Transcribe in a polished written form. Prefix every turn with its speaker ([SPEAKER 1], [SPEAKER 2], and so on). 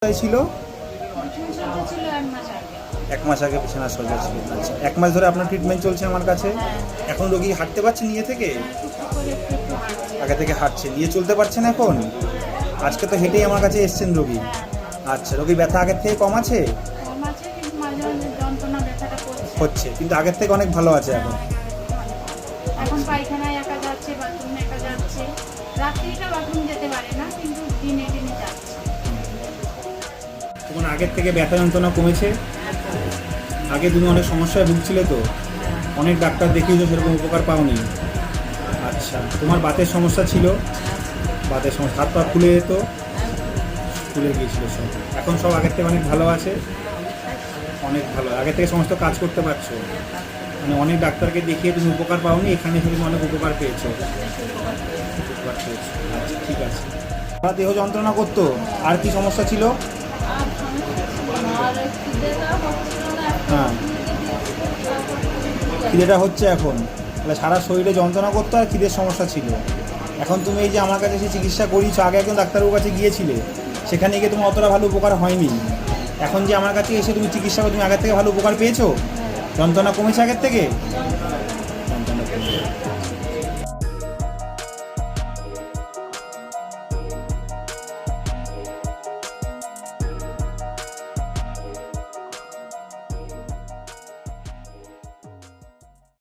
[SPEAKER 1] কোথায় ছিল?
[SPEAKER 2] ছিল 1 মাস আগে।
[SPEAKER 1] 1 মাস আগে বিছানা সোজা ছিল। আচ্ছা, 1 মাস ধরে আপনার ট্রিটমেন্ট চলছে আমার কাছে। এখন রোগী হাঁটতে পারছে নিজে থেকে?
[SPEAKER 2] টুকটুক করে একটু হাঁটছে।
[SPEAKER 1] আগে থেকে হাঁটছে, নিয়ে চলতে পারছেন এখন? আজকে তো হেঁটেই আমার কাছে এসছেন রোগী। আচ্ছা, রোগীর ব্যথা আগের থেকে কম আছে?
[SPEAKER 2] কম আছে, কিন্তু মাঝে মাঝে যন্ত্রণা ব্যথাটা করছে।
[SPEAKER 1] হচ্ছে, কিন্তু আগের থেকে অনেক ভালো আছে এখন।
[SPEAKER 2] এখন পায়খানায় একা যাচ্ছে, বাথরুমে একা যাচ্ছে। রাত্রিটা বাথরুম যেতে পারে না, কিন্তু দিনে দিনে যাচ্ছে।
[SPEAKER 1] তখন আগের থেকে ব্যথা যন্ত্রণা কমেছে? আগে তুমি অনেক সমস্যায় ভুগছিলে তো, অনেক ডাক্তার দেখিয়েছো, সেরকম উপকার পাওনি। আচ্ছা, তোমার বাতের সমস্যা ছিল? বাতের সমস্যা, হাত পা ফুলে যেত, ফুলে গিয়েছিল সব। এখন সব আগের থেকে অনেক ভালো আছে, অনেক ভালো। আগের থেকে সমস্ত কাজ করতে পারছো, মানে অনেক ডাক্তারকে দেখিয়ে তুমি উপকার পাওনি, এখানে এসে তুমি অনেক উপকার পেয়েছো। উপকার পেয়েছো, আচ্ছা ঠিক আছে। সারা দেহ যন্ত্রণা করতো, আর কি সমস্যা ছিল? হ্যাঁ, খিদেটা হচ্ছে এখন, তাহলে সারা শরীরে যন্ত্রণা করতো আর খিদের সমস্যা ছিল। এখন তুমি এই যে আমার কাছে এসে চিকিৎসা করিয়েছো, আগে একজন ডাক্তারের কাছে গিয়েছিলে, সেখানে গিয়ে তোমার অতটা ভালো উপকার হয়নি। এখন যে আমার কাছে এসে তুমি চিকিৎসা করে তুমি আগের থেকে ভালো উপকার পেয়েছো? যন্ত্রণা কমেছে আগের থেকে? যন্ত্রণা কমেছে।